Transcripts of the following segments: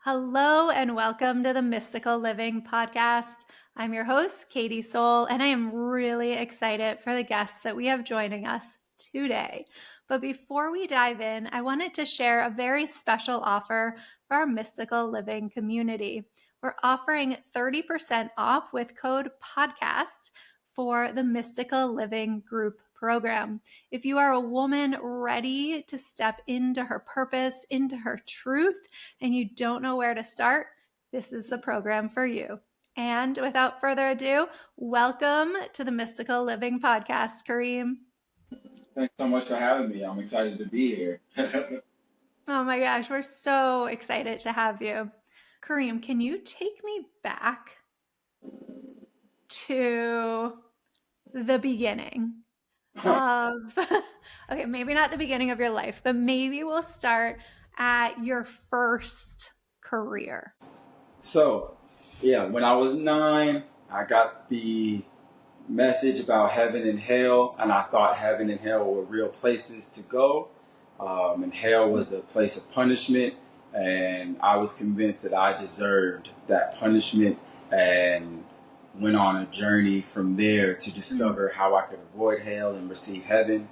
Hello and welcome to the Mystical Living Podcast. I'm your host, Katie Soul, and I am really excited for the guests that we have joining us today. But before we dive in, I wanted to share a very special offer for our Mystical Living community. We're offering 30% off with code PODCAST for the Mystical Living Group program. If you are a woman ready to step into her purpose, into her truth, and you don't know where to start, this is the program for you. And without further ado, welcome to the Mystical Living Podcast, Kareem. Thanks so much for having me. I'm excited to be here. Oh my gosh, we're so excited to have you. Kareem, can you take me back to the beginning of, okay, maybe not the beginning of your life, but maybe we'll start at your first career. So, yeah, when I was 9, I got the message about heaven and hell, and I thought heaven and hell were real places to go. And hell was a place of punishment, and I was convinced that I deserved that punishment and went on a journey from there to discover how I could avoid hell and receive heaven.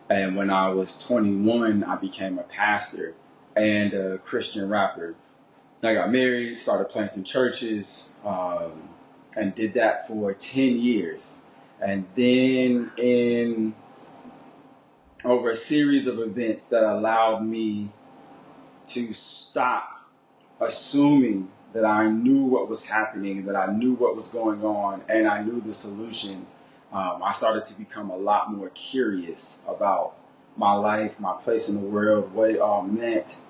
And when I was 21, I became a pastor and a Christian rapper. I got married, started planting churches, and did that for 10 years. And then in over a series of events that allowed me to stop assuming that I knew what was happening, that I knew what was going on, and I knew the solutions, I started to become a lot more curious about my life, my place in the world, what it all meant,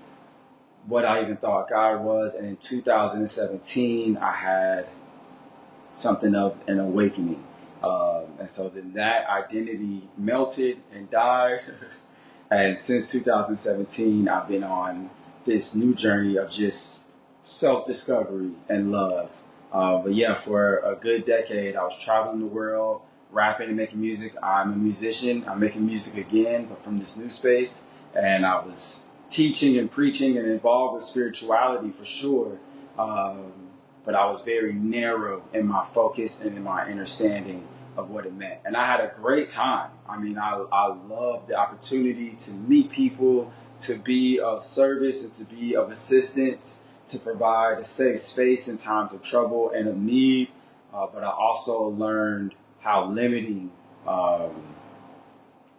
what I even thought God was. And in 2017, I had something of an awakening. And so then that identity melted and died. And since 2017, I've been on this new journey of just self-discovery and love. But yeah, for a good decade, I was traveling the world, rapping and making music. I'm a musician. I'm making music again, but from this new space. And I was teaching and preaching and involved with spirituality for sure. But I was very narrow in my focus and in my understanding of what it meant. And I had a great time. I mean, I loved the opportunity to meet people, to be of service and to be of assistance, to provide a safe space in times of trouble and of need. But I also learned how limiting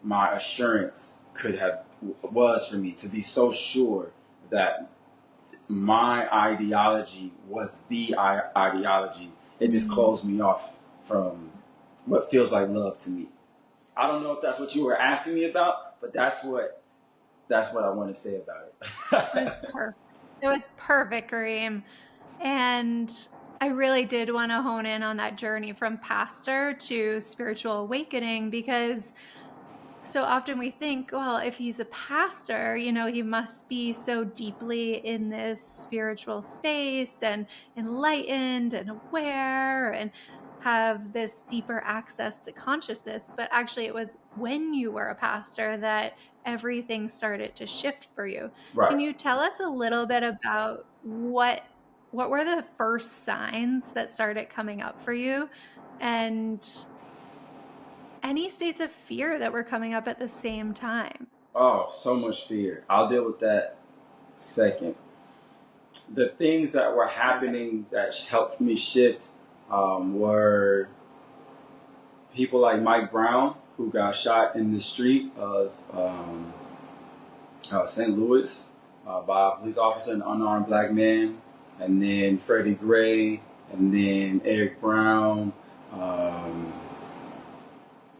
my assurance was for me, to be so sure that my ideology was the ideology. It just closed me off from what feels like love to me. I don't know if that's what you were asking me about, but that's what I want to say about It was it. perfect. It was perfect, Kareem. And I really did want to hone in on that journey from pastor to spiritual awakening, because so often we think, well, if he's a pastor, he must be so deeply in this spiritual space and enlightened and aware and have this deeper access to consciousness. But actually, it was when you were a pastor that everything started to shift for you. Right. Can you tell us a little bit about what were the first signs that started coming up for you, and any states of fear that were coming up at the same time? Oh, so much fear. I'll deal with that second. The things that were Perfect. happening that helped me shift were people like Mike Brown, who got shot in the street of St. Louis by a police officer, an unarmed black man, and then Freddie Gray, and then Eric Brown, um,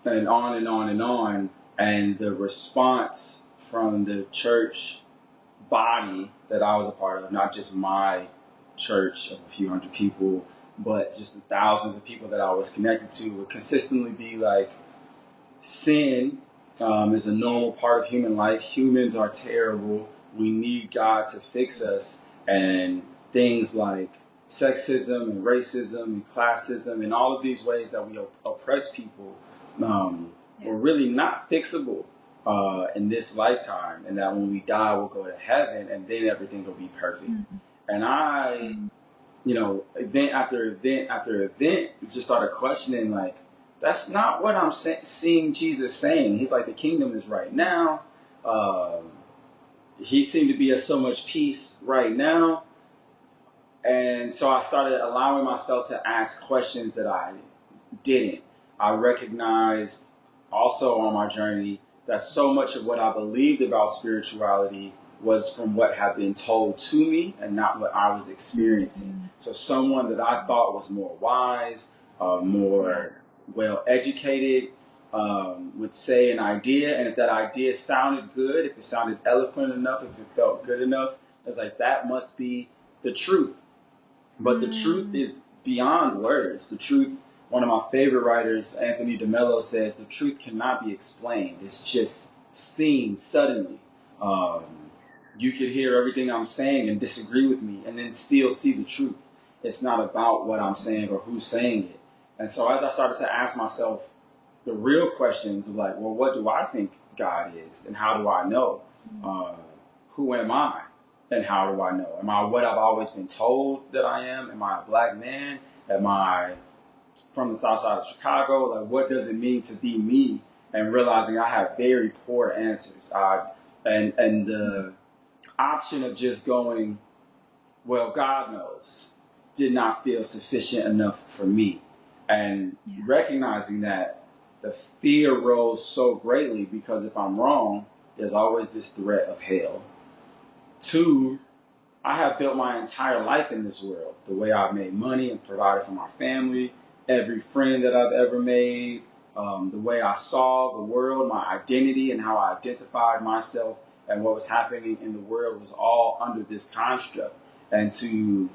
and on and on and on. And the response from the church body that I was a part of, not just my church of a few hundred people, but just the thousands of people that I was connected to, would consistently be like, sin is a normal part of human life. Humans are terrible. We need God to fix us. And things like sexism and racism and classism and all of these ways that we oppress people were Yeah. really not fixable in this lifetime. And that when we die, we'll go to heaven and then everything will be perfect. Mhm. And I, event after event after event, just started questioning, like, that's not what I'm seeing Jesus saying. He's like, the kingdom is right now. Um, he seemed to be at so much peace right now. And so I started allowing myself to ask questions that I didn't. I recognized also on my journey that so much of what I believed about spirituality was from what had been told to me and not what I was experiencing. So someone that I thought was more wise, more well educated, would say an idea, and if that idea sounded good, if it sounded eloquent enough, if it felt good enough, it's like that must be the truth. But the truth is beyond words. The truth, one of my favorite writers, Anthony DeMello, says the truth cannot be explained. It's just seen suddenly. Um, you could hear everything I'm saying and disagree with me and then still see the truth. It's not about what I'm saying or who's saying it. And so as I started to ask myself the real questions of like, well, what do I think God is and how do I know? Uh, who am I? And how do I know? Am I what I've always been told that I am? Am I a black man? Am I from the south side of Chicago? Like, what does it mean to be me? And realizing I have very poor answers. And the option of just going, well, God knows, did not feel sufficient enough for me. And recognizing that the fear rose so greatly because if I'm wrong, there's always this threat of hell. Two, I have built my entire life in this world. The way I've made money and provided for my family, every friend that I've ever made, the way I saw the world, my identity and how I identified myself and what was happening in the world was all under this construct. And to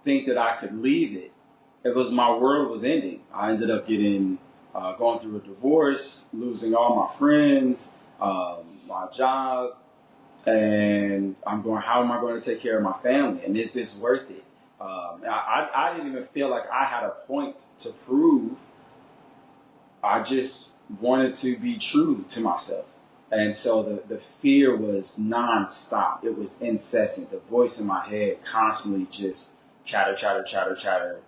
think that I could leave it, it was my world was ending. I ended up going through a divorce, losing all my friends, my job, and I'm going, how am I going to take care of my family? And is this worth it? I didn't even feel like I had a point to prove. I just wanted to be true to myself. And so the fear was nonstop. It was incessant. The voice in my head constantly just chatter, chatter, chatter, chatter.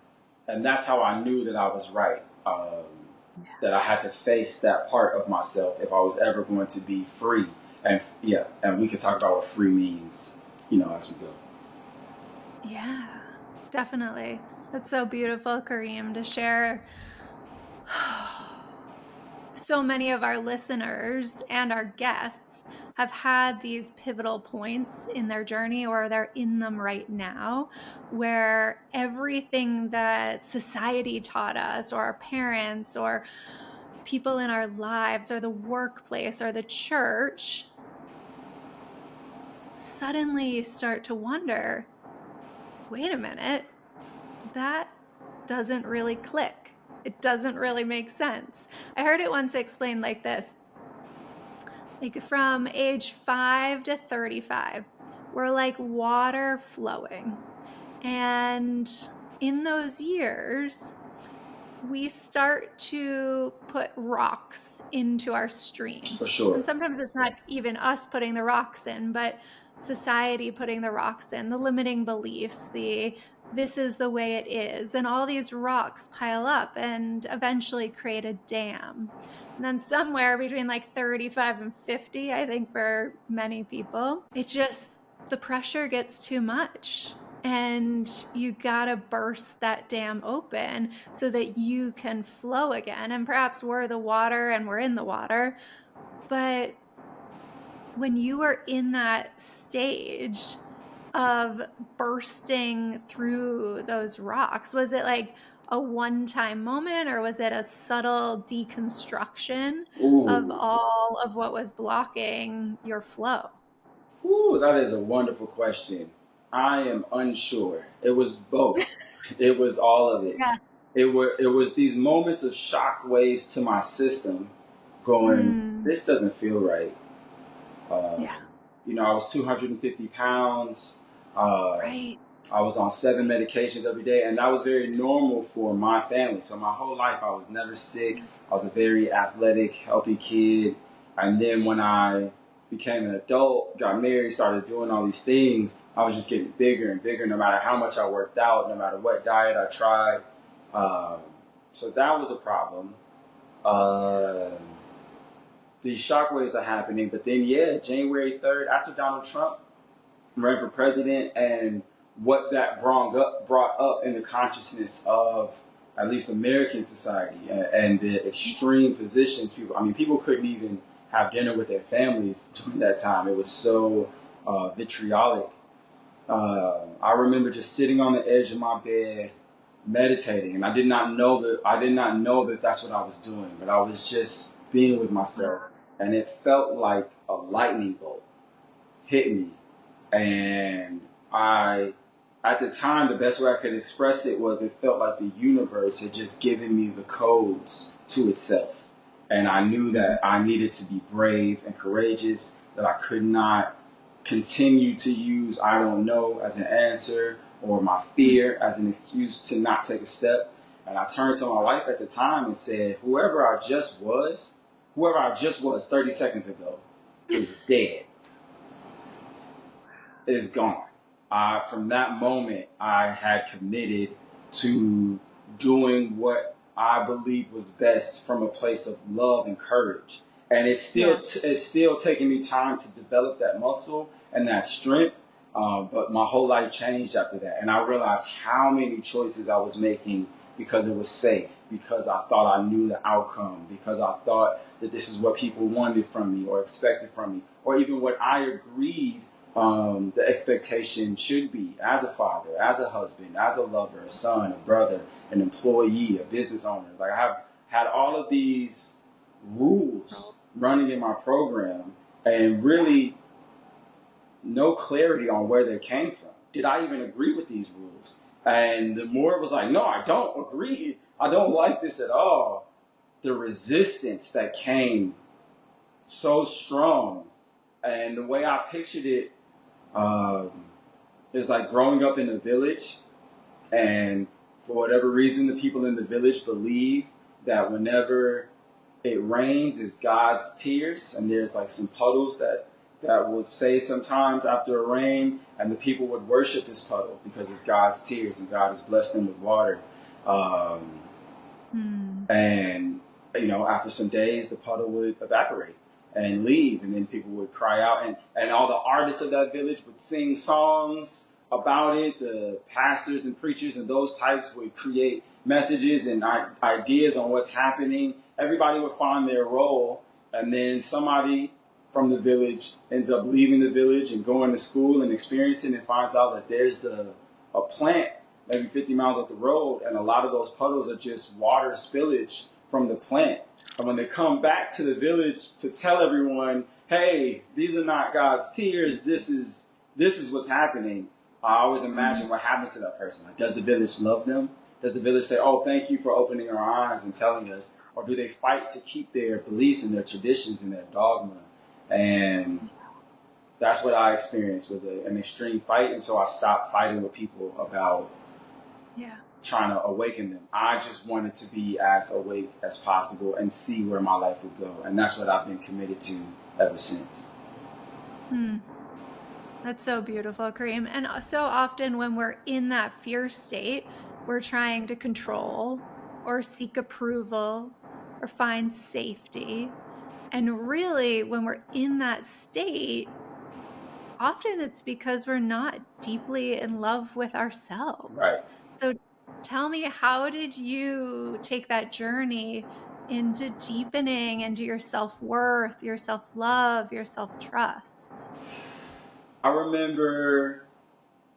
And that's how I knew that I was right. That I had to face that part of myself if I was ever going to be free. And we could talk about what free means, as we go. Yeah, definitely. That's so beautiful, Kareem, to share. So many of our listeners and our guests have had these pivotal points in their journey, or they're in them right now, where everything that society taught us, or our parents, or people in our lives, or the workplace, or the church, suddenly you start to wonder, wait a minute, that doesn't really click. It doesn't really make sense. I heard it once explained like this. Like from age 5 to 35, we're like water flowing. And in those years, we start to put rocks into our stream. For sure. And sometimes it's not even us putting the rocks in, but society putting the rocks in, the limiting beliefs, this is the way it is. And all these rocks pile up and eventually create a dam. And then somewhere between like 35 and 50, I think for many people, the pressure gets too much. And you gotta burst that dam open so that you can flow again. And perhaps we're the water and we're in the water. But when you were in that stage of bursting through those rocks, was it like a one-time moment, or was it a subtle deconstruction of all of what was blocking your flow? Ooh, that is a wonderful question. I am unsure. It was both. It was all of it. Yeah. It was these moments of shock waves to my system going, this doesn't feel right. Yeah. I was 250 pounds. Right. I was on 7 medications every day, and that was very normal for my family. So my whole life, I was never sick. I was a very athletic, healthy kid. And then when I became an adult, got married, started doing all these things, I was just getting bigger and bigger no matter how much I worked out, no matter what diet I tried. Um, so that was a problem. Uh, these shockwaves are happening, but then, yeah, January 3rd, after Donald Trump ran for president and what that brought up in the consciousness of at least American society and the extreme positions people couldn't even have dinner with their families during that time. It was so vitriolic. I remember just sitting on the edge of my bed meditating, and I did not know that that's what I was doing, but I was just being with myself, and it felt like a lightning bolt hit me. And at the time, the best way I could express it was it felt like the universe had just given me the codes to itself. And I knew that I needed to be brave and courageous, that I could not continue to use I don't know as an answer or my fear as an excuse to not take a step. And I turned to my wife at the time and said, whoever I just was 30 seconds ago is dead. Is gone. From that moment, I had committed to doing what I believed was best from a place of love and courage. And it's still taking me time to develop that muscle and that strength. But my whole life changed after that. And I realized how many choices I was making because it was safe, because I thought I knew the outcome, because I thought that this is what people wanted from me or expected from me, or even what I agreed the expectation should be as a father, as a husband, as a lover, a son, a brother, an employee, a business owner. Like I have had all of these rules running in my program and really no clarity on where they came from. Did I even agree with these rules? And the more it was like, no, I don't agree. I don't like this at all. The resistance that came so strong. And the way I pictured it, it's like growing up in a village, and for whatever reason, the people in the village believe that whenever it rains, it's God's tears, and there's like some puddles that would stay sometimes after a rain, and the people would worship this puddle because it's God's tears, and God has blessed them with water. And after some days, the puddle would evaporate and leave, and then people would cry out, and all the artists of that village would sing songs about it. The pastors and preachers and those types would create messages and ideas on what's happening. Everybody would find their role, and then somebody from the village ends up leaving the village and going to school and experiencing and finds out that there's a plant maybe 50 miles up the road, and a lot of those puddles are just water spillage from the plant. And when they come back to the village to tell everyone, hey, these are not God's tears, this is what's happening, I always imagine what happens to that person. Like, does the village love them? Does the village say, oh, thank you for opening our eyes and telling us? Or do they fight to keep their beliefs and their traditions and their dogma? And that's what I experienced, was an extreme fight. And so I stopped fighting with people about trying to awaken them. I just wanted to be as awake as possible and see where my life would go. And that's what I've been committed to ever since. That's so beautiful, Kareem. And so often when we're in that fear state, we're trying to control or seek approval or find safety. And really, when we're in that state, often it's because we're not deeply in love with ourselves. Right. So tell me, how did you take that journey into deepening into your self-worth, your self-love, your self-trust? I remember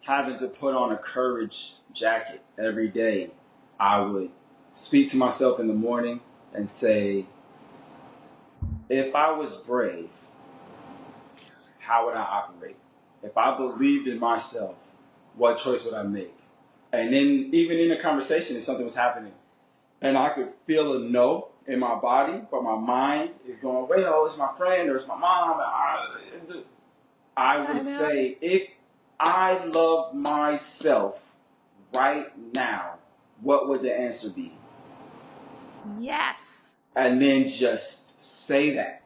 having to put on a courage jacket every day. I would speak to myself in the morning and say, if I was brave, how would I operate? If I believed in myself, what choice would I make? And then even in a conversation, if something was happening and I could feel a no in my body, but my mind is going, well, it's my friend or it's my mom. I would say, if I love myself right now, what would the answer be? Yes. And then just say that.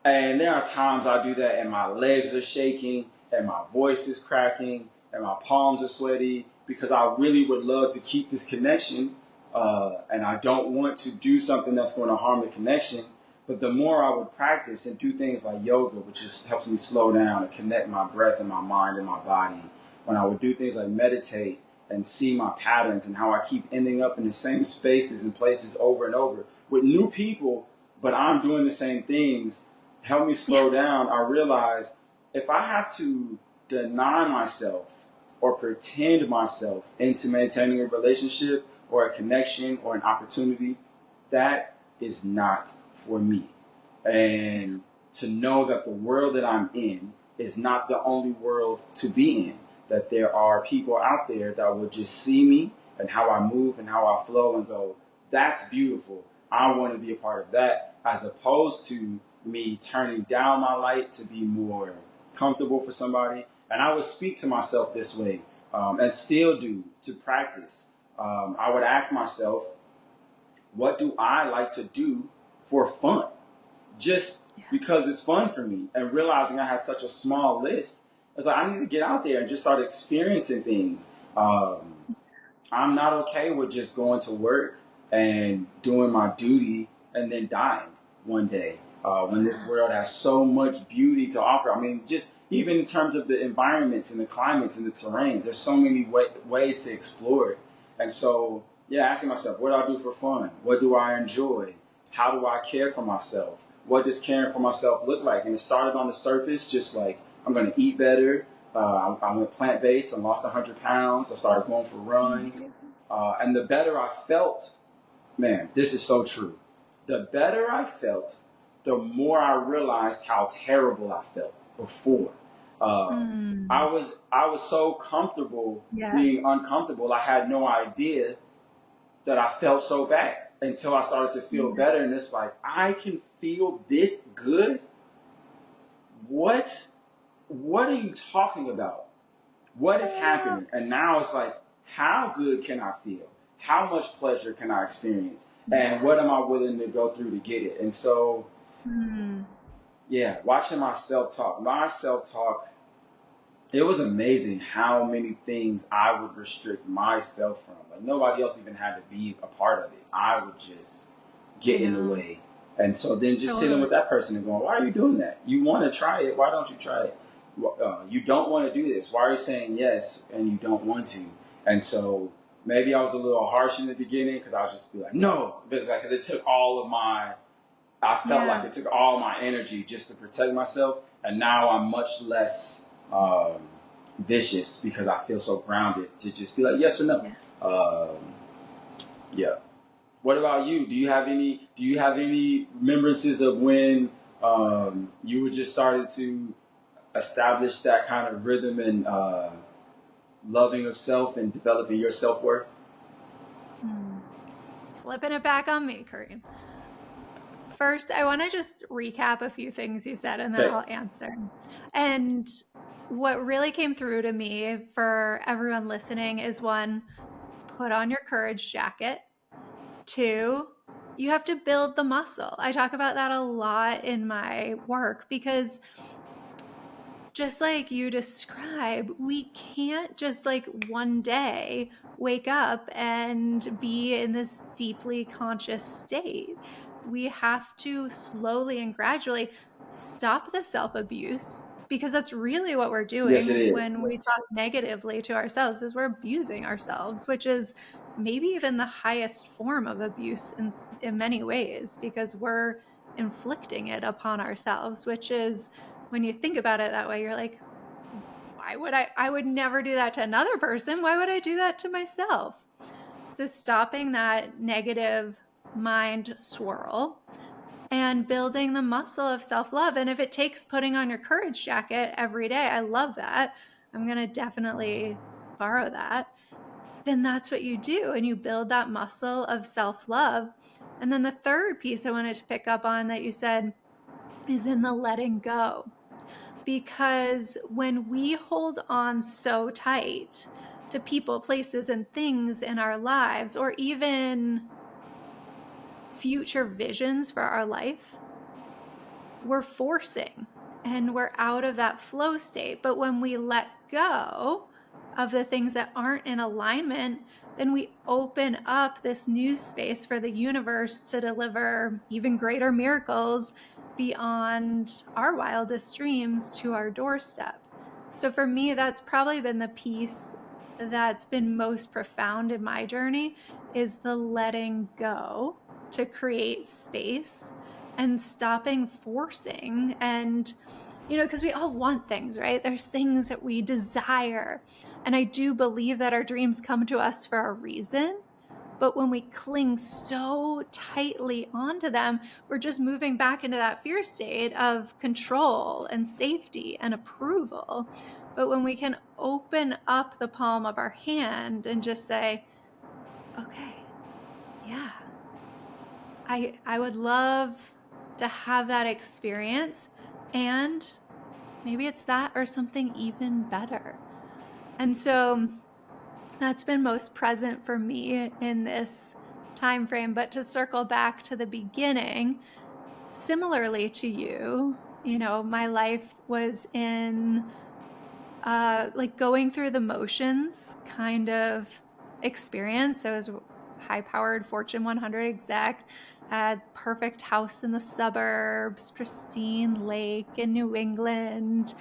And there are times I do that and my legs are shaking and my voice is cracking and my palms are sweaty because I really would love to keep this connection. And I don't want to do something that's going to harm the connection. But the more I would practice and do things like yoga, which just helps me slow down and connect my breath and my mind and my body, when I would do things like meditate and see my patterns and how I keep ending up in the same spaces and places over and over with new people, but I'm doing the same things, help me slow down. I realize if I have to deny myself or pretend myself into maintaining a relationship or a connection or an opportunity, that is not for me. And to know that the world that I'm in is not the only world to be in, that there are people out there that will just see me and how I move and how I flow and go, that's beautiful. I want to be a part of that, as opposed to me turning down my light to be more comfortable for somebody. And I would speak to myself this way, and still do to practice. I would ask myself, what do I like to do for fun? Just because it's fun for me. And realizing I had such a small list, I was like, I need to get out there and just start experiencing things. I'm not okay with just going to work and doing my duty and then dying one day. When this world has so much beauty to offer. I mean, just even in terms of the environments and the climates and the terrains, there's so many ways to explore it. And so, yeah, asking myself, what do I do for fun? What do I enjoy? How do I care for myself? What does caring for myself look like? And it started on the surface, just like I'm going to eat better. I went plant-based and lost 100 pounds. I started going for runs. And the better I felt, man, this is so true. The better I felt, the more I realized how terrible I felt before. I was so comfortable being uncomfortable. I had no idea that I felt so bad until I started to feel better. And it's like, I can feel this good? What are you talking about? What is happening? And now it's like, how good can I feel? How much pleasure can I experience? And what am I willing to go through to get it? And so, yeah, watching my self-talk, it was amazing how many things I would restrict myself from. Like nobody else even had to be a part of it. I would just get in the way. And so then just sitting with that person and going, why are you doing that? You want to try it. Why don't you try it? You don't want to do this. Why are you saying yes and you don't want to? And so maybe I was a little harsh in the beginning because I was just be like, no, because it took all of my, I felt like it took all my energy just to protect myself. And now I'm much less vicious because I feel so grounded to just be like, yes or no. Yeah. What about you? Do you have any remembrances of when you were just starting to establish that kind of rhythm and loving of self and developing your self-worth? Flipping it back on me, Kareem. First, I want to just recap a few things you said and then I'll answer. And what really came through to me for everyone listening is one, put on your courage jacket. Two, you have to build the muscle. I talk about that a lot in my work because just like you describe, we can't just like one day wake up and be in this deeply conscious state. We have to slowly and gradually stop the self-abuse because that's really what we're doing when we talk negatively to ourselves is we're abusing ourselves, which is maybe even the highest form of abuse in many ways because we're inflicting it upon ourselves, which is when you think about it that way, you're like, why would I would never do that to another person. Why would I do that to myself? So stopping that negative mind swirl and building the muscle of self-love. And if it takes putting on your courage jacket every day, I love that. I'm going to definitely borrow that. Then that's what you do. And you build that muscle of self-love. And then the third piece I wanted to pick up on that you said is in the letting go. Because when we hold on so tight to people, places, and things in our lives, or even future visions for our life, we're forcing and we're out of that flow state. But when we let go of the things that aren't in alignment, then we open up this new space for the universe to deliver even greater miracles beyond our wildest dreams to our doorstep. So for me, that's probably been the piece that's been most profound in my journey, is the letting go to create space and stopping forcing. And because we all want things, right? There's things that we desire, and I do believe that our dreams come to us for a reason. But when we cling so tightly onto them, we're just moving back into that fear state of control and safety and approval. But when we can open up the palm of our hand and just say, okay, yeah, I would love to have that experience, and maybe it's that or something even better. And so that's been most present for me in this time frame. But to circle back to the beginning, similarly to you, my life was in like going through the motions kind of experience. I was high powered Fortune 100 exec, had perfect house in the suburbs, pristine lake in New England,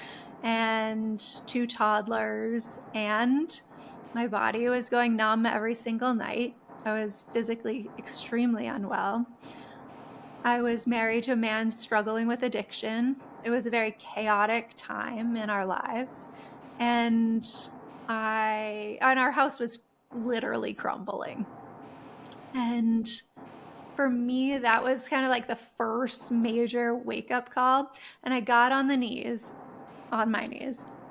and 2 toddlers. And my body was going numb every single night. I was physically extremely unwell. I was married to a man struggling with addiction. It was a very chaotic time in our lives. And our house was literally crumbling. And for me, that was kind of like the first major wake up call. And I got on my knees,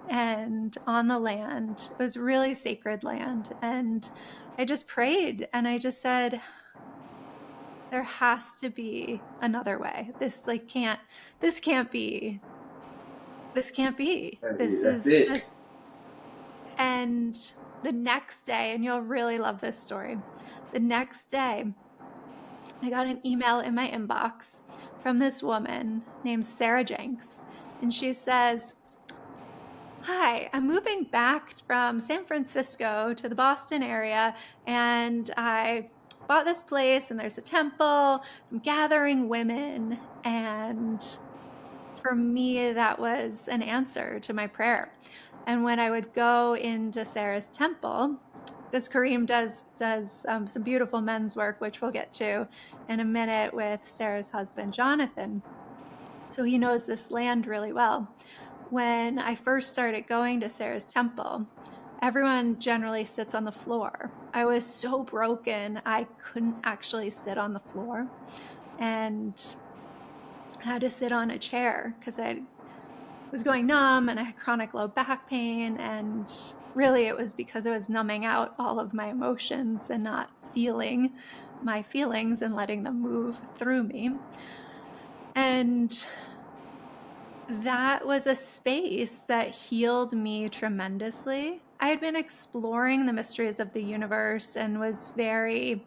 and on the land. It was really sacred land. And I just prayed and I just said, there has to be another way. This can't be. This can't be. This That's is it. just. And the next day, and you'll really love this story. The next day, I got an email in my inbox from this woman named Sarah Jenks. And she says, hi, I'm moving back from San Francisco to the Boston area, and I bought this place, and there's a temple. I'm gathering women. And for me, that was an answer to my prayer. And when I would go into Sarah's temple, because Kareem does some beautiful men's work, which we'll get to in a minute with Sarah's husband, Jonathan. So he knows this land really well. When I first started going to Sarah's temple, everyone generally sits on the floor. I was so broken, I couldn't actually sit on the floor, and I had to sit on a chair because I was going numb and I had chronic low back pain. And really, it was because I was numbing out all of my emotions and not feeling my feelings and letting them move through me. And that was a space that healed me tremendously. I had been exploring the mysteries of the universe and was very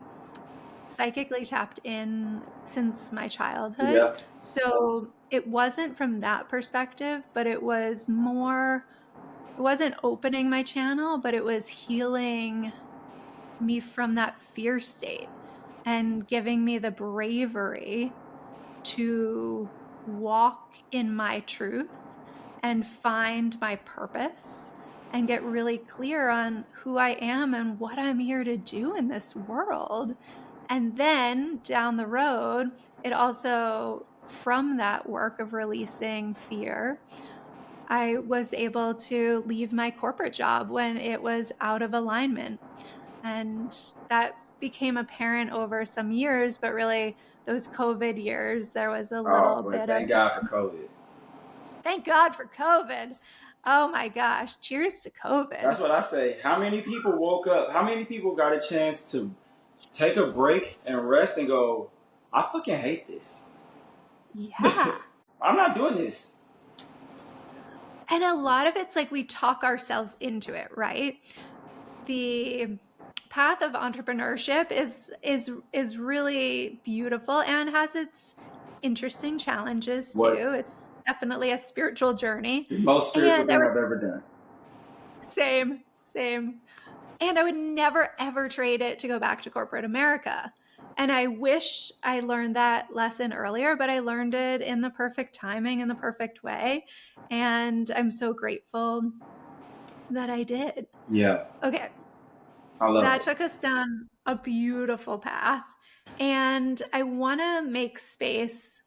psychically tapped in since my childhood. Yeah. So it wasn't from that perspective, but it wasn't opening my channel, but it was healing me from that fear state and giving me the bravery to walk in my truth and find my purpose and get really clear on who I am and what I'm here to do in this world. And then down the road, it also, from that work of releasing fear, I was able to leave my corporate job when it was out of alignment. And that became apparent over some years, but really those COVID years, there was a Oh, little but bit of, thank God for COVID. thank God for COVID. Oh my gosh, cheers to That's COVID. what I say. How many people woke up? How many people got a chance to take a break and rest and go, I fucking hate this. Yeah. I'm not doing this. And a lot of it's like we talk ourselves into it, right? The path of entrepreneurship is really beautiful and has its interesting challenges What too. It's definitely a spiritual journey. the most spiritual And I thing would I've ever done. same. And I would never ever trade it to go back to corporate America. And I wish I learned that lesson earlier, but I learned it in the perfect timing, in the perfect way. And I'm so grateful that I did. Yeah, Okay, I love that it. took us down a beautiful path. And I want to make space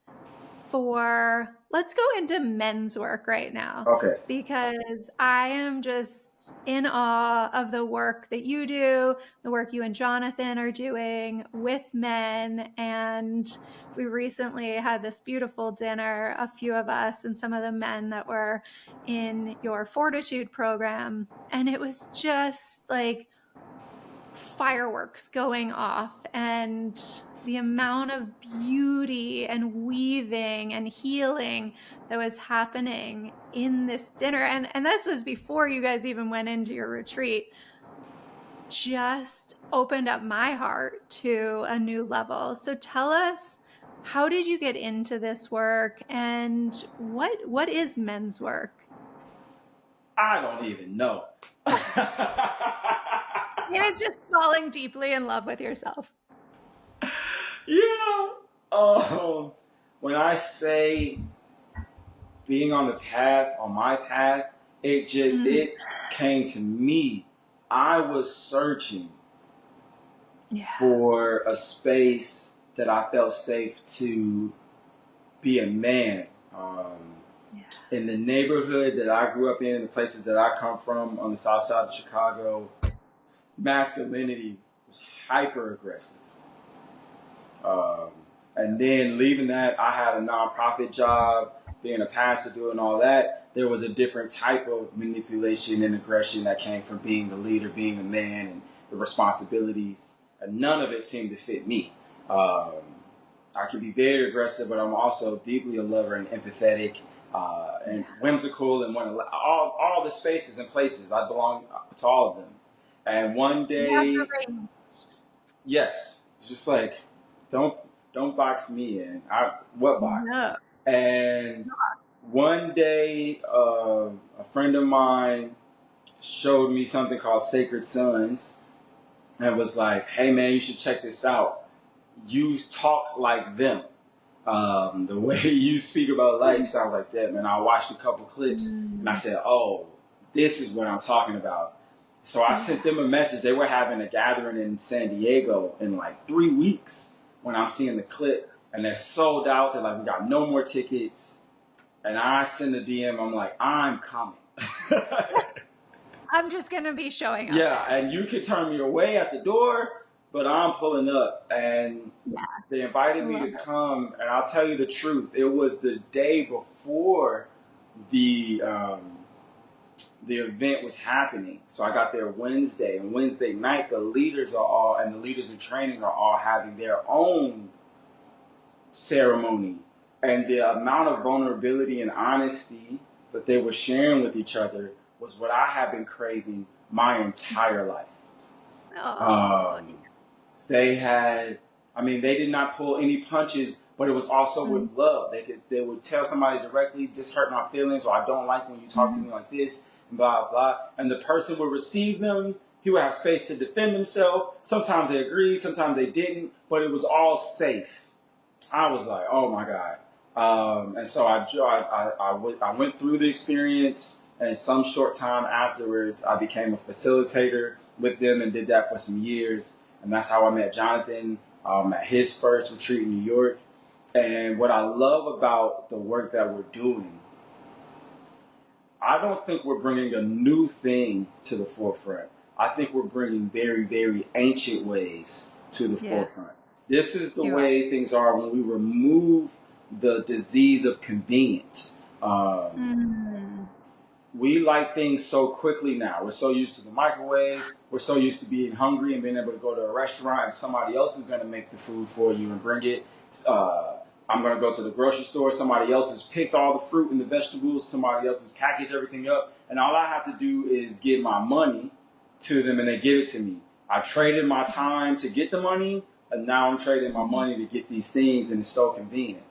for, let's go into men's work right now, Okay. because I am just in awe of the work that you do, the work you and Jonathan are doing with men. And we recently had this beautiful dinner, a few of us and some of the men that were in your fortitude program. And it was just like fireworks going off, and the amount of beauty and weaving and healing that was happening in this dinner, and this was before you guys even went into your retreat, just opened up my heart to a new level. So tell us, how did you get into this work, and what is men's work? I don't even know. Maybe it's just falling deeply in love with yourself. Yeah. Um, when I say being on the path, on my path, Mm, it came to me. I was searching yeah. for a space that I felt safe to be a man. Yeah. In the neighborhood that I grew up in the places that I come from on the south side of Chicago, masculinity was hyper aggressive. Um, and then leaving that, I had a nonprofit job, being a pastor, doing all that. There was a different type of manipulation and aggression that came from being a leader, being a man, and the responsibilities. And none of it seemed to fit me. Um, I can be very aggressive, but I'm also deeply a lover and empathetic and Yeah. whimsical and want to all the spaces and places. I belong to all of them. And one You have the day, right. yes, it's just like don't don't box me in. What box? No. And one day, a friend of mine showed me something called Sacred Sons and was like, "Hey man, you should check this out. You talk like them. The way you speak about life sounds like them." And I watched a couple clips and I Mm, said, "Oh, this is what I'm talking about." So I sent yeah. them a message. They were having a gathering in San Diego in like 3 weeks when I'm seeing the clip and they're sold out. They're like, "We got no more tickets." And I send a DM. I'm like, "I'm coming." I'm just going to be showing up Yeah, there. and you could turn me away at the door, but I'm pulling up. And Yeah. they I invited me love to it. come, and I'll tell you the truth. It was the day before the um, the event was happening. So I got there Wednesday, and Wednesday night the leaders are all and the leaders in training are all having their own ceremony, and the amount of vulnerability and honesty that they were sharing with each other was what I have been craving my entire life. Oh, Um, they yes. had, I mean, they did not pull any punches, but it was also with love. They would tell somebody directly, "This hurt my feelings," or "I don't like when you talk to Mhm. me like this," and blah blah. And the person would receive them. He would have space to defend himself. Sometimes they agreed, sometimes they didn't, but it was all safe. I was like, "Oh my god!" And so I went through the experience, and some short time afterwards, I became a facilitator with them and did that for some years. And that's how I met Jonathan at his first retreat in New York. And what I love about the work that we're doing, I don't think we're bringing a new thing to the forefront. I think we're bringing very, very ancient ways to the Yeah, forefront. This is the you are. way things are when we remove the disease of convenience. Um, Mm. we like things so quickly now. We're so used to the microwave. We're so used to being hungry and being able to go to a restaurant and somebody else is going to make the food for you and bring it. Uh, I'm going to go to the grocery store. Somebody else has picked all the fruit and the vegetables. Somebody else has packaged everything up. And all I have to do is give my money to them and they give it to me. I traded my time to get the money and now I'm trading my money to get these things and it's so convenient.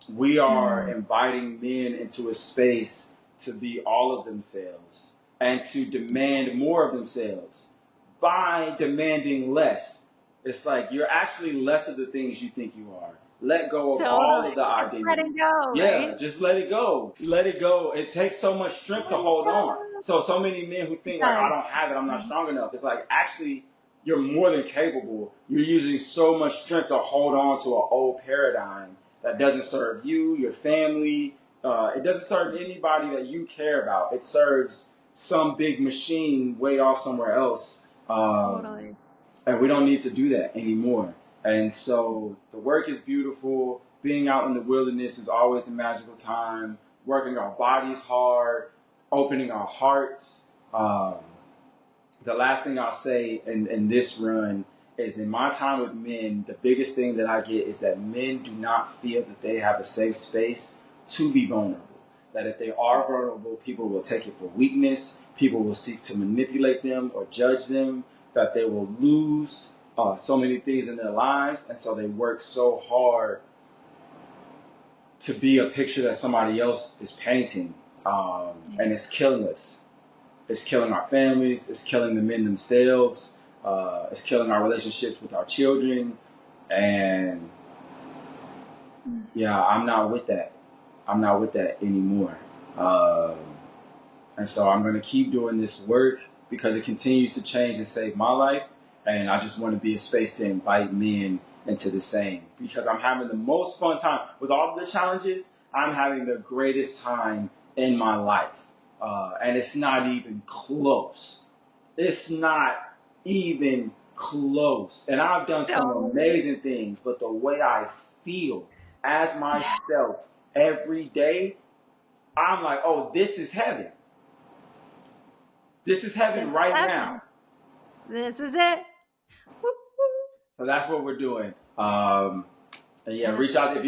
We are Mm. inviting men into a space to be all of themselves and to demand more of themselves by demanding less. It's like you're actually less of the things you think you are. Let go of all Totally. of the It's identity. letting go, Yeah, right? just let it go. Let it go. It takes so much strength to Let it hold on. go. So many men who It think like I does. don't have it, I'm not strong enough. It's like actually you're more than capable. You're using so much strength to hold on to an old paradigm that doesn't serve you, your family. It doesn't serve anybody that you care about. It serves some big machine way off somewhere else. Totally. And we don't need to do that anymore. And so the work is beautiful. Being out in the wilderness is always a magical time. Working our bodies hard, opening our hearts. The last thing I'll say in this run is in my time with men, the biggest thing that I get is that men do not feel that they have a safe space to be vulnerable. That if they are vulnerable, people will take it for weakness. People will seek to manipulate them or judge them. That they will lose so many things in their lives. And so they work so hard to be a picture that somebody else is painting. And it's killing us. It's killing our families. It's killing the men themselves. It's killing our relationships with our children. And yeah, I'm not with that. I'm not with that anymore. Um, and so I'm going to keep doing this work because it continues to change and save my life. And I just want to be a space to invite men into the same because I'm having the most fun time with all of the challenges. I'm having the greatest time in my life. And it's not even close. It's not even close. And I've done some So, amazing things, but the way I feel as yeah, myself every day, I'm like, oh, this is heaven. This is heaven this is right now. heaven. This is it. Woo, woo. So that's what we're doing. And yeah, And reach out if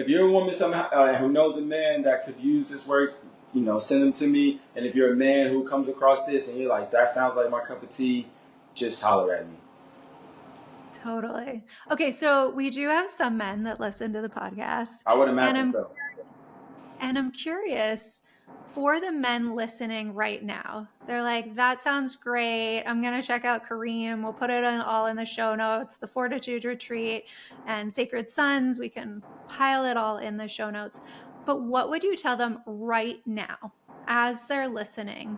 you're a woman somehow who knows a man that could use this work, send them to me. And if you're a man who comes across this and you're like, that sounds like my cup of tea, just holler at me. totally. Okay, so we do have some men that listen to the podcast, I would and imagine I'm so. curious, and I'm curious for the men listening right now. They're like, that sounds great. I'm gonna check out Kareem. We'll put it all in the show notes, the Fortitude Retreat and Sacred Sons. We can pile it all in the show notes. But what would you tell them right now as they're listening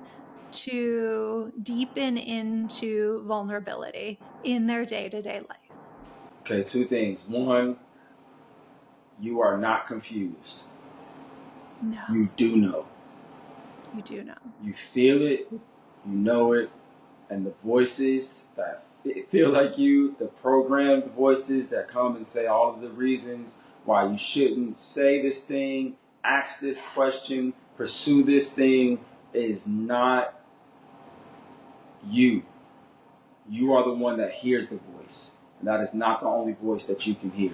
to deepen into vulnerability in their day-to-day life? Okay, two things. One, you are not confused. No, You do know. you do know. You feel it. You know it. And the voices that feel like you, the programmed voices that come and say all of the reasons why you shouldn't say this thing, ask this question, pursue this thing, is not you. You are the one that hears the voice. And that is not the only voice that you can hear.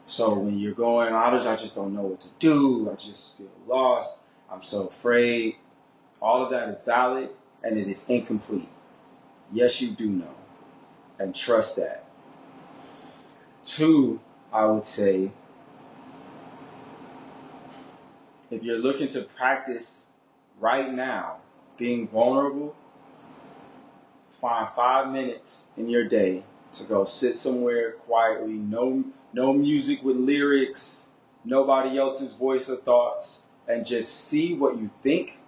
So when you're going, I just don't know what to do. I just feel lost. I'm so afraid. All of that is valid and it is incomplete. Yes, you do know. And trust that. Two, I would say, if you're looking to practice right now being vulnerable, find 5 minutes in your day to go sit somewhere quietly, no music with lyrics, nobody else's voice or thoughts, and just see what you think.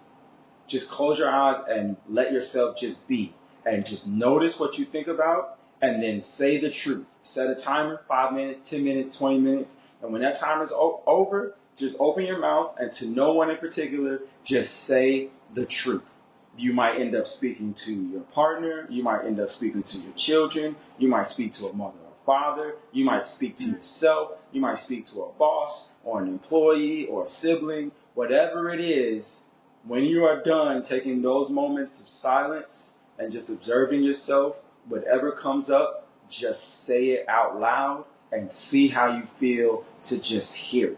Just close your eyes and let yourself just be. And just notice what you think about and then say the truth. Set a timer, 5 minutes, 10 minutes, 20 minutes. And when that timer is over, just open your mouth and to no one in particular, just say the truth. You might end up speaking to your partner. You might end up speaking to your children. You might speak to a mother or father. You might speak to yourself. You might speak to a boss or an employee or a sibling. Whatever it is, when you are done taking those moments of silence and just observing yourself, whatever comes up, just say it out loud and see how you feel to just hear it.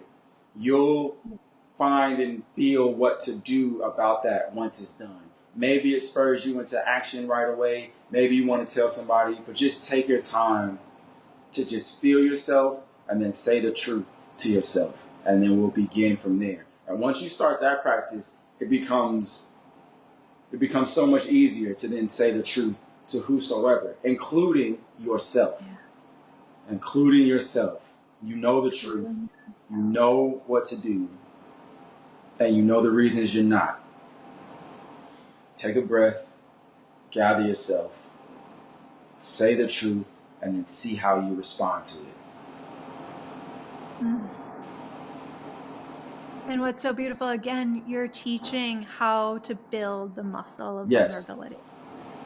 You'll find and feel what to do about that once it's done. Maybe it spurs you into action right away. Maybe you want to tell somebody, but just take your time to just feel yourself and then say the truth. to yourself, and then we'll begin from there. And once you start that practice, it becomes so much easier to then say the truth to whosoever, including yourself. Yeah. Including yourself. You know the truth. You know what to do. And you know the reasons you're not. Take a breath. Gather yourself. Say the truth. And then see how you respond to it. And what's so beautiful, again, you're teaching how to build the muscle of vulnerability.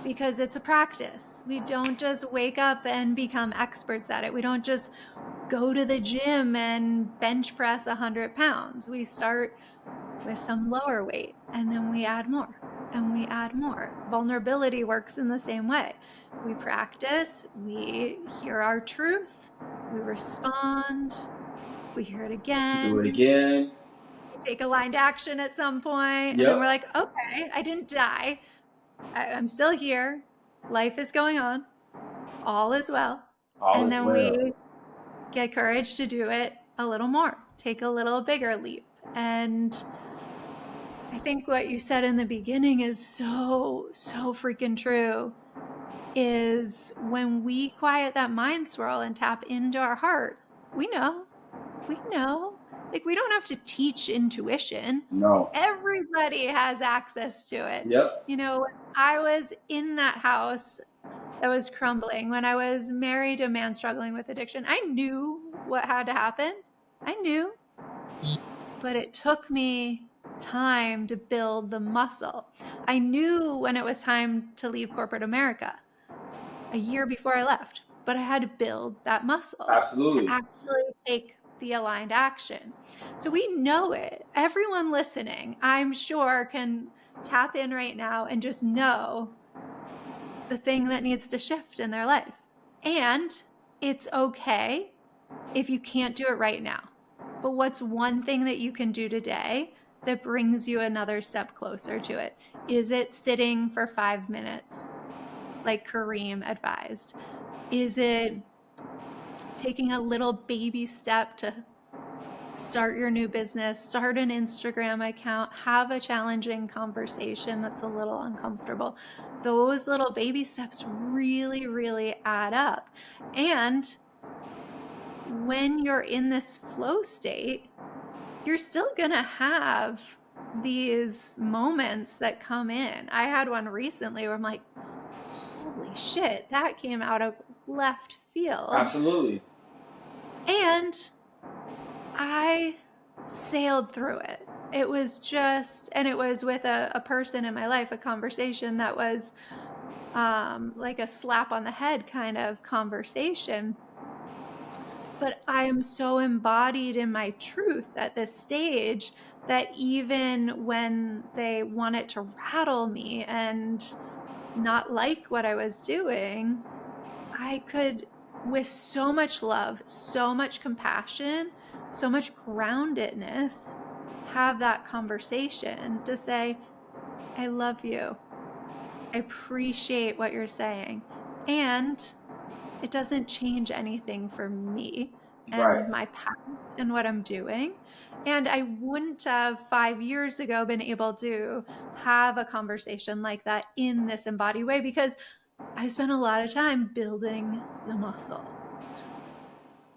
Because it's a practice. We don't just wake up and become experts at it. We don't just go to the gym and bench press 100 pounds. We start with some lower weight, and then we add more, and we add more. Vulnerability works in the same way. We practice, we hear our truth, we respond, we hear it again. Do it again. We take aligned action at some point, and then we're like, okay, I didn't die. I'm still here. Life is going on. All is well. And then we get courage to do it a little more, take a little bigger leap. And I think what you said in the beginning is so freaking true, is when we quiet that mind swirl and tap into our heart, we know. Like, we don't have to teach intuition. No. Everybody has access to it. Yep. You know, when I was in that house that was crumbling, when I was married to a man struggling with addiction, I knew what had to happen. I knew. But it took me time to build the muscle. I knew when it was time to leave corporate America a year before I left, but I had to build that muscle. Absolutely. To actually take the aligned action. So we know it. Everyone listening, I'm sure, can tap in right now and just know the thing that needs to shift in their life. And it's okay if you can't do it right now. But what's one thing that you can do today that brings you another step closer to it? Is it sitting for 5 minutes, like Kareem advised? Is it taking a little baby step to start your new business, start an Instagram account, have a challenging conversation that's a little uncomfortable? Those little baby steps really, really add up. And when you're in this flow state, you're still gonna have these moments that come in. I had one recently where I'm like, holy shit, that came out of left field. Absolutely. And I sailed through it. It was just, and it was with a person in my life, a conversation that was like a slap on the head kind of conversation. But I am so embodied in my truth at this stage that even when they wanted to rattle me and not like what I was doing, I could, with so much love, so much compassion, so much groundedness, have that conversation to say, I love you. I appreciate what you're saying. And it doesn't change anything for me and my path and what I'm doing. And I wouldn't have 5 years ago been able to have a conversation like that in this embodied way, because I spent a lot of time building the muscle.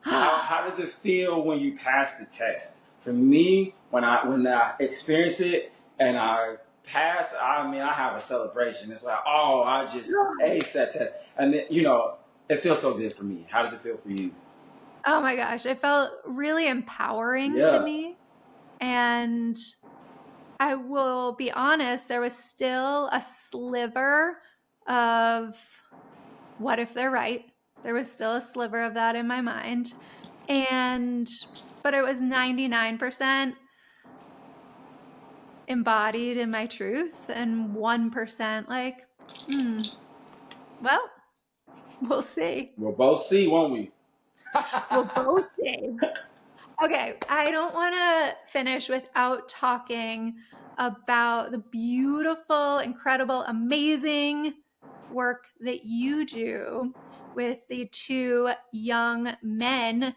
How does it feel when you pass the test? For me, when I experience it and I pass, I mean, I have a celebration. It's like, oh, I just aced that test. And then, it feels so good for me. How does it feel for you? Oh my gosh, it felt really empowering to me. And I will be honest, there was still a sliver of what if they're right? There was still a sliver of that in my mind. But it was 99% embodied in my truth and 1% like, well, we'll see. We'll both see, won't we? We'll both see. Okay, I don't want to finish without talking about the beautiful, incredible, amazing work that you do with the 2 young men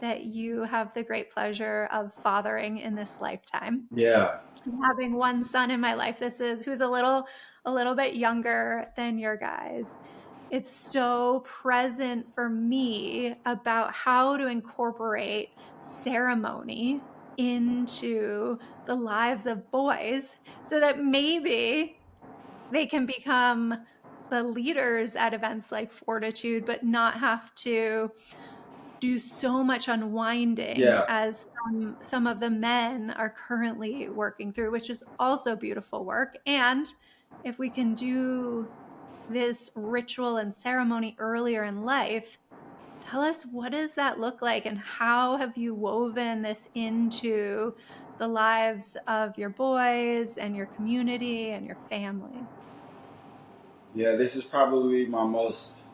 that you have the great pleasure of fathering in this lifetime. Yeah. I'm having one son in my life. This is who's a little bit younger than your guys. It's so present for me about how to incorporate ceremony into the lives of boys so that maybe they can become the leaders at events like Fortitude, but not have to do so much unwinding Yeah. as some of the men are currently working through, which is also beautiful work. And if we can do this ritual and ceremony earlier in life, tell us, what does that look like and how have you woven this into the lives of your boys and your community and your family? Yeah, this is probably my most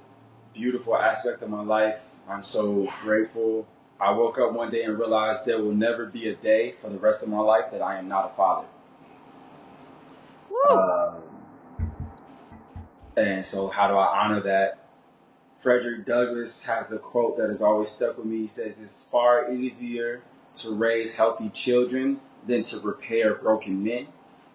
beautiful aspect of my life. I'm so Yeah. grateful. I woke up one day and realized there will never be a day for the rest of my life that I am not a father. Woo! Um, and so, how do I honor that? Frederick Douglass has a quote that has always stuck with me. He says, "It's far easier to raise healthy children than to repair broken men."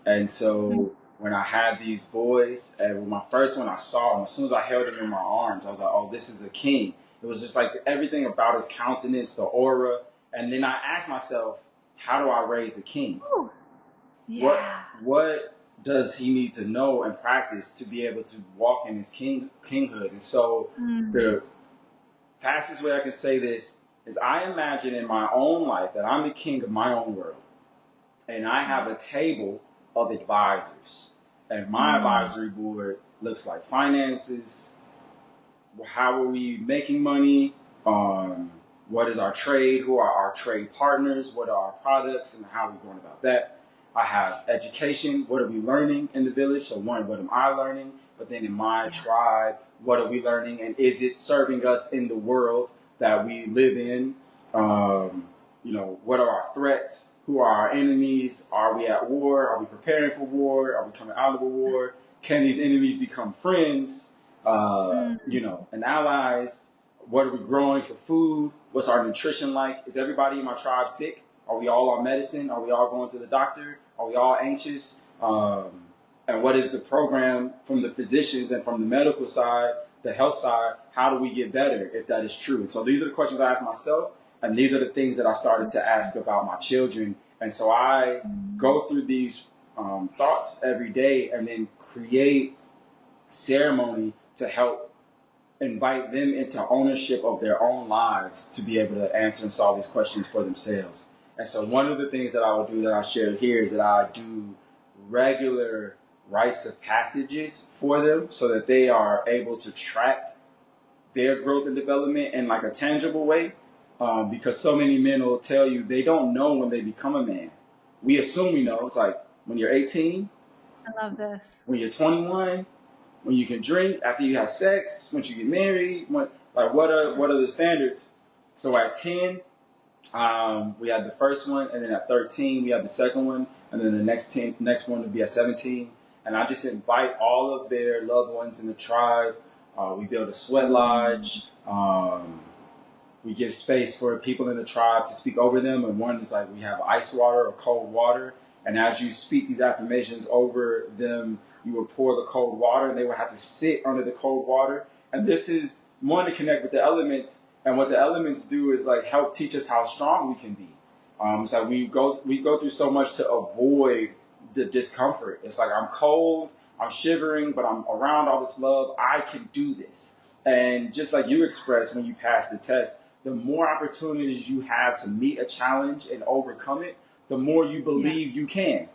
And so when I had these boys, and my first one I saw him, as soon as I held him in my arms, I was like, oh, this is a king. It was just like everything about his countenance, the aura. And then I asked myself, how do I raise a king? Woo! What Yeah. what does he need to know and practice to be able to walk in his kinghood? And so Mm. the fastest way I can say this is I imagine in my own life that I'm the king of my own world. And I have Yeah. a table of advisors. And my Mm. advisory board looks like finances, how are we making money, what is our trade, who are our trade partners, what are our products, and how are we going about that. I have education, what are we learning in the village? So one, what am I learning? But then in my Yeah. tribe, what are we learning? And is it serving us in the world that we live in? What are our threats? Who are our enemies? Are we at war? Are we preparing for war? Are we coming out of a war? Can these enemies become friends? Mm. And allies. What are we growing for food? What's our nutrition like? Is everybody in my tribe sick? Are we all on medicine? Are we all going to the doctor? Are we all anxious? And what is the program from the physicians and from the medical side, the health side? How do we get better if that is true? And so these are the questions I ask myself, and these are the things that I started to ask about my children. And so I Mm. go through these thoughts every day and then create ceremony to help invite them into ownership of their own lives to be able to answer and solve these questions for themselves. And so one of the things that I will do that I share here is that I do regular rites of passages for them so that they are able to track their growth and development in like a tangible way. Because so many men will tell you they don't know when they become a man. We assume we Yeah. know. It's like when you're 18, I love this. when you're 21, when you can drink, after you have sex, once you get married, what are the standards? So at 10, we had the first one, and then at 13 we have the second one, and then the next one will be at 17. And I just invite all of their loved ones in the tribe. We build a sweat Mm. lodge. We give space for people in the tribe to speak over them. And one is like we have ice water or cold water. And as you speak these affirmations over them, you will pour the cold water and they will have to sit under the cold water. And this is one to connect with the elements. And what the elements do is like help teach us how strong we can be. So we go through so much to avoid the discomfort. It's like I'm cold, I'm shivering, but I'm around all this love. I can do this. And just like you expressed when you passed the test, the more opportunities you have to meet a challenge and overcome it, the more you Yeah, believe you can.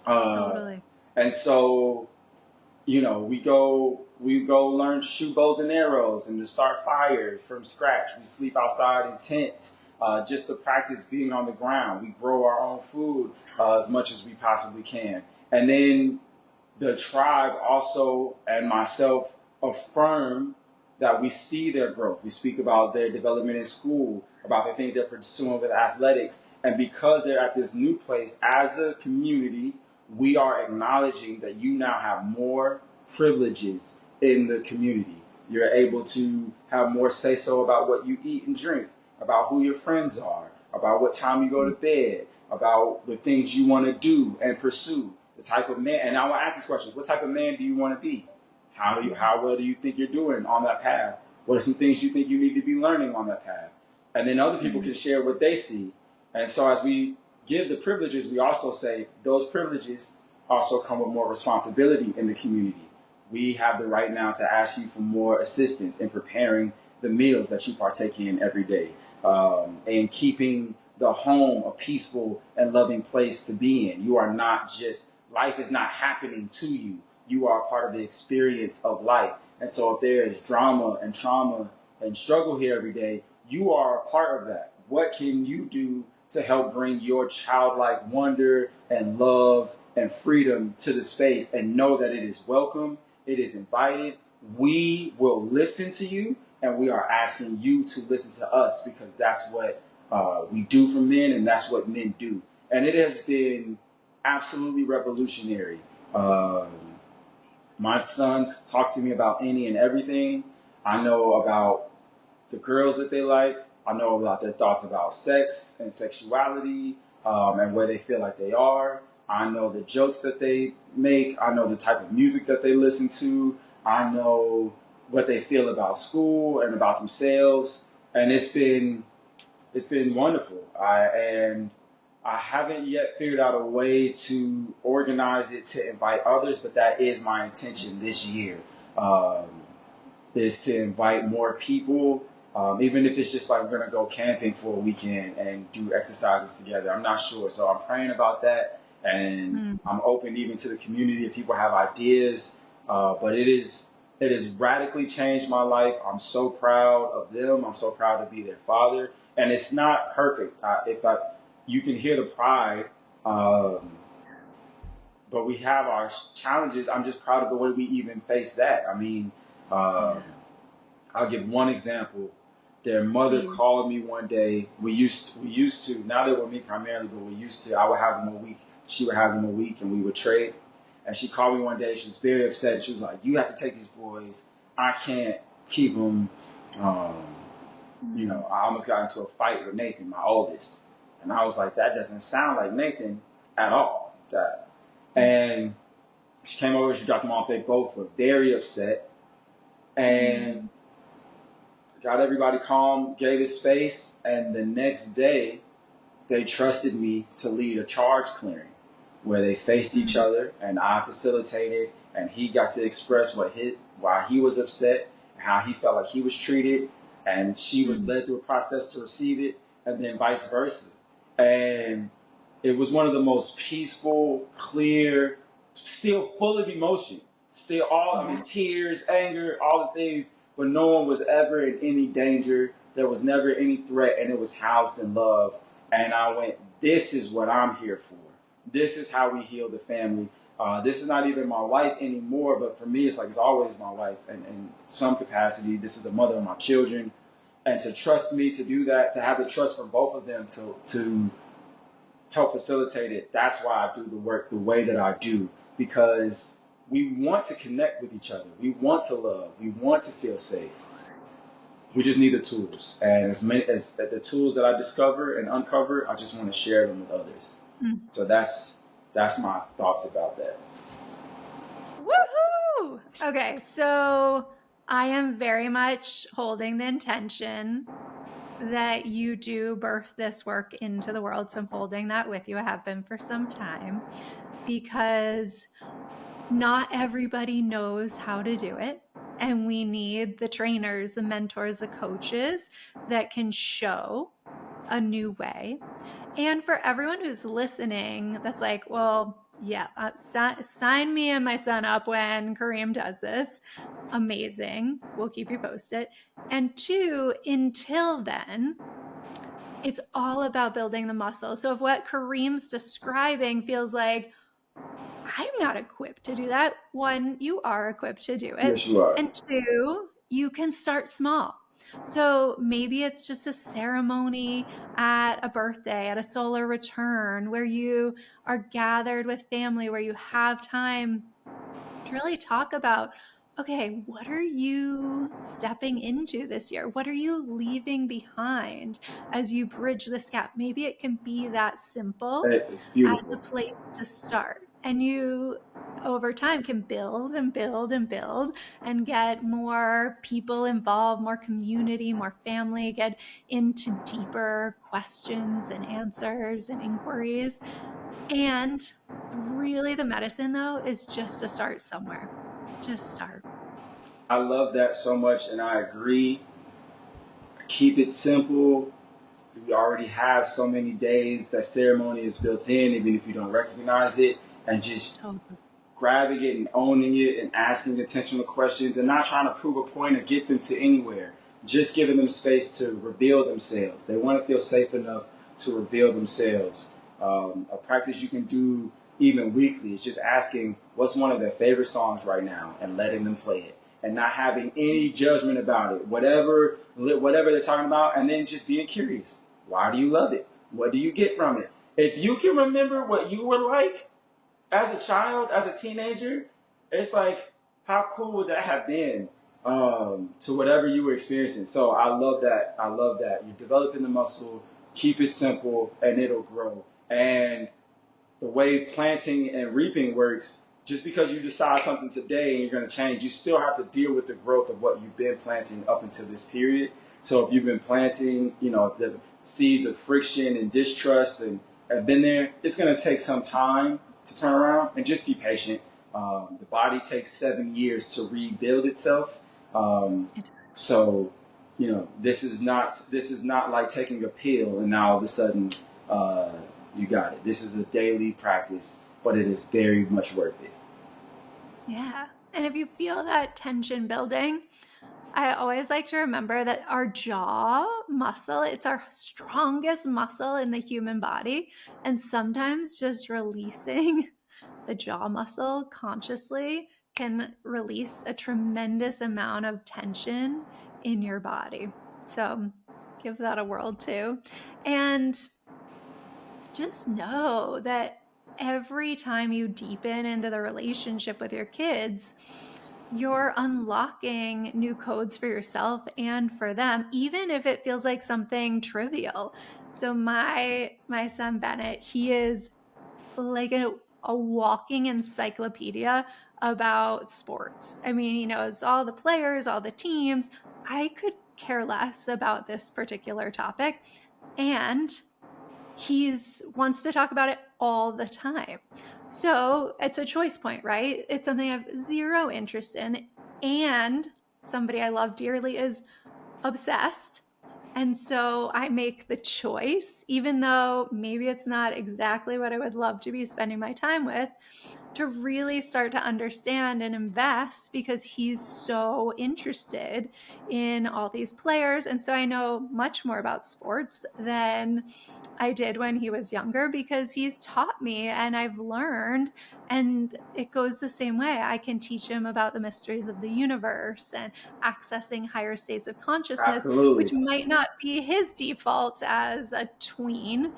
Uh, totally. and so, we go learn to shoot bows and arrows and to start fires from scratch. We sleep outside in tents just to practice being on the ground. We grow our own food as much as we possibly can. And then the tribe also and myself affirm that we see their growth. We speak about their development in school, about the things they're pursuing with athletics. And because they're at this new place as a community, we are acknowledging that you now have more privileges in the community. You're able to have more say so about what you eat and drink. about who your friends are, about what time you go to bed, about the things you want to do and pursue, the type of man. And I will ask these questions: what type of man do you want to be? How well do you think you're doing on that path? What are some things you think you need to be learning on that path? And then other people can share what they see. And so as we give the privileges, we also say those privileges also come with more responsibility in the community. We have the right now to ask you for more assistance in preparing the meals that you partake in every day, and keeping the home a peaceful and loving place to be in. You are not just, life is not happening to you. You are part of the experience of life. And so if there is drama and trauma and struggle here every day, you are a part of that. What can you do to help bring your childlike wonder and love and freedom to the space, and know that it is welcome, it is invited. We will listen to you, and we are asking you to listen to us, because that's what we do for men, and that's what men do. And it has been absolutely revolutionary. My sons talk to me about any and everything. I know about the girls that they like. I know about their thoughts about sex and sexuality, and where they feel like they are. I know the jokes that they make. I know the type of music that they listen to. I know what they feel about school and about themselves. And it's been wonderful. And I haven't yet figured out a way to organize it to invite others, but that is my intention this year. Um, is to invite more people, even if it's just like we're gonna go camping for a weekend and do exercises together. I'm not sure, so I'm praying about that, and I'm open even to the community if people have ideas. But it has radically changed my life. I'm so proud of them. I'm so proud to be their father, and it's not perfect. You can hear the pride. But we have our challenges. I'm just proud of the way we even face that. I mean, um, I'll give one example. Their mother called me one day. We used to. Now they're with me primarily, but we used to. I would have them a week. She would have them a week, and we would trade. And she called me one day. She was very upset. She was like, "You have to take these boys. I can't keep them." Um, I almost got into a fight with Nathan, my oldest, and I was like, "That doesn't sound like Nathan at all." And she came over. She dropped them off. They both were very upset, and got everybody calm, gave it space, and the next day they trusted me to lead a charge clearing where they faced each other, and I facilitated, and he got to express why he was upset and how he felt like he was treated, and she was led through a process to receive it, and then vice versa. And it was one of the most peaceful, clear, still full of emotion, still I mean, tears, anger, all the things, but no one was ever in any danger. There was never any threat, and it was housed in love. And I went, this is what I'm here for. This is how we heal the family. This is not even my wife anymore, but for me, it's like it's always my wife. And in some capacity, this is the mother of my children. And to trust me to do that, to have the trust from both of them to help facilitate it, that's why I do the work the way that I do, because we want to connect with each other. We want to love. We want to feel safe. We just need the tools. And as many as the tools that I discover and uncover, I just want to share them with others. So that's my thoughts about that. Woohoo! Okay, so I am very much holding the intention that you do birth this work into the world. So I'm holding that with you. I have been for some time, because not everybody knows how to do it. And we need the trainers, the mentors, the coaches that can show a new way. And for everyone who's listening, that's like, well, yeah, sign me and my son up when Kareem does this. Amazing. We'll keep you posted. And two, until then, it's all about building the muscle. So if what Kareem's describing feels like, I'm not equipped to do that, one, you are equipped to do it. Yes, you are. And two, you can start small. So maybe it's just a ceremony at a birthday, at a solar return, where you are gathered with family, where you have time to really talk about, okay, what are you stepping into this year? What are you leaving behind as you bridge this gap? Maybe it can be that simple It's as beautiful. a place to start. And you, over time, can build and build and build and get more people involved, more community, more family, get into deeper questions and answers and inquiries. And really, the medicine, though, is just to start somewhere. Just start. I love that so much, and I agree. Keep it simple. We already have so many days that ceremony is built in, even if you don't recognize it, and just Totally. grabbing it and owning it and asking intentional questions and not trying to prove a point or get them to anywhere. Just giving them space to reveal themselves. They want to feel safe enough to reveal themselves. A practice you can do even weekly is just asking what's one of their favorite songs right now and letting them play it and not having any judgment about it, whatever they're talking about, and then just being curious. Why do you love it? What do you get from it? If you can remember what you were like as a child, as a teenager, it's like, how cool would that have been to whatever you were experiencing? So I love that. I love that. You're developing the muscle, keep it simple, and it'll grow. And the way planting and reaping works, just because you decide something today and you're going to change, you still have to deal with the growth of what you've been planting up until this period. So if you've been planting, the seeds of friction and distrust and have been there, it's going to take some time to turn around and just be patient. The body takes 7 years to rebuild itself. Um, so, this is not like taking a pill and now all of a sudden, uh, you got it. This is a daily practice, but it is very much worth it. Yeah. And if you feel that tension building, I always like to remember that our jaw muscle, it's our strongest muscle in the human body. And sometimes just releasing the jaw muscle consciously can release a tremendous amount of tension in your body. So give that a whirl too. And just know that every time you deepen into the relationship with your kids, you're unlocking new codes for yourself and for them, even if it feels like something trivial. So my son Bennett, he is like a walking encyclopedia about sports. I mean, he knows all the players, all the teams. I could care less about this particular topic. And he's wants to talk about it all the time. So it's a choice point, right? It's something I have zero interest in. And somebody I love dearly is obsessed. And so I make the choice, even though maybe it's not exactly what I would love to be spending my time with, to really start to understand and invest because he's so interested in all these players. And so I know much more about sports than I did when he was younger because he's taught me and I've learned. And it goes the same way. I can teach him about the mysteries of the universe and accessing higher states of consciousness, which Absolutely. might not be his default as a tween.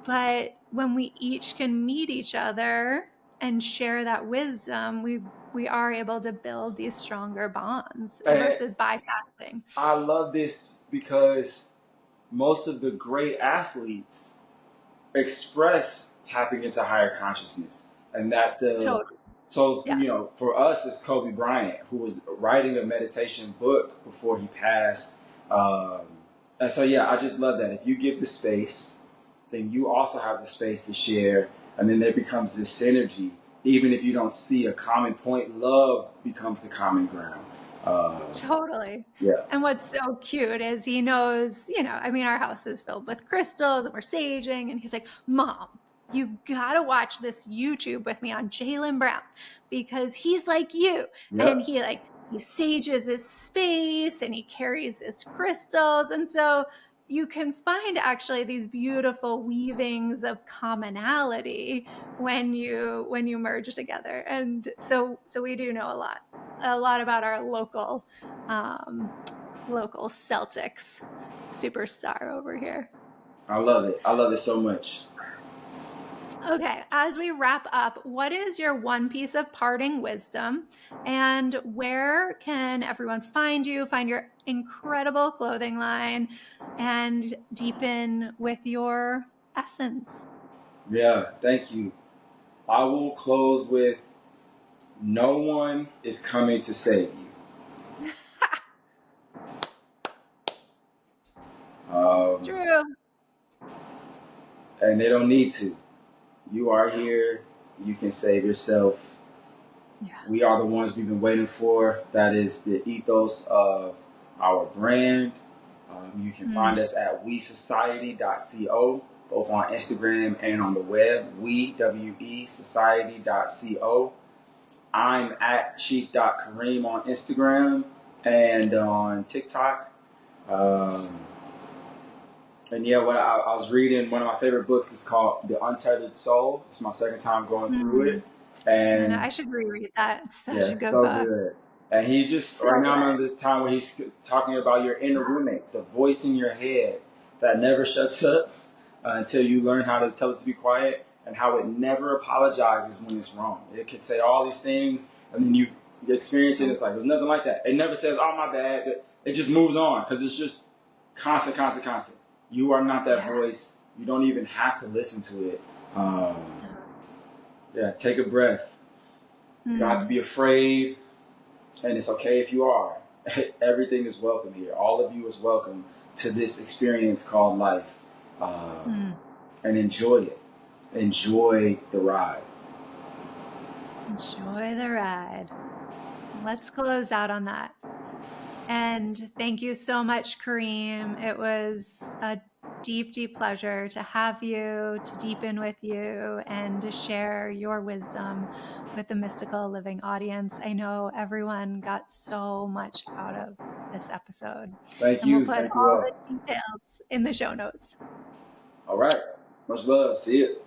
But when we each can meet each other and share that wisdom, we are able to build these stronger bonds And versus bypassing. I love this because most of the great athletes express tapping into higher consciousness. And that Totally. so, Yeah. for us, it's Kobe Bryant, who was writing a meditation book before he passed. Um, and so, yeah, I just love that. If you give the space, then you also have the space to share. And then there becomes this synergy. Even if you don't see a common point, love becomes the common ground. Um, Totally. yeah. And what's so cute is he knows, I mean, our house is filled with crystals and we're saging. And he's like, Mom, you've got to watch this YouTube with me on Jaylen Brown because he's like you. And Yep. he sages his space and he carries his crystals. And so you can find actually these beautiful weavings of commonality when you merge together. And so we do know a lot about our um, local Celtics superstar over here. I love it. I love it so much. Okay, as we wrap up, what is your one piece of parting wisdom? And where can everyone find you, find your incredible clothing line, and deepen with your essence? Yeah, thank you. I will close with no one is coming to save you. It's Um, true. and they don't need to. You are here. You can save yourself. Yeah. We are the ones we've been waiting for. That is the ethos of our brand. You can find Mm. us at wesociety.co, both on Instagram and on the web. We, society.co. I'm at chief.kareem on Instagram and on TikTok. Um, and yeah, when I was reading one of my favorite books, is called The Untethered Soul. It's my second time going through Mm. it. I know. And I should reread that. It's such yeah, a good so book. good. And he just, So right now I'm good. at the time where he's talking about your inner roommate, the voice in your head that never shuts up until you learn how to tell it to be quiet, and how it never apologizes when it's wrong. It can say all these things, and then you experience it, it's like, there's nothing like that. It never says, oh, my bad. It just moves on because it's just constant, constant, constant. You are not that Yeah. voice. You don't even have to listen to it. Yeah, take a breath. You don't have to Mm. be afraid. And it's okay if you are. Everything is welcome here. All of you is welcome to this experience called life. Um, Mm. and enjoy it. Enjoy the ride. Enjoy the ride. Let's close out on that. And thank you so much, Kareem. It was a deep, deep pleasure to have you, to deepen with you, and to share your wisdom with the Mystical Living audience. I know everyone got so much out of this episode, Thank and we'll you. put Thank you all the all. details in the show notes. All right. Much love. See you.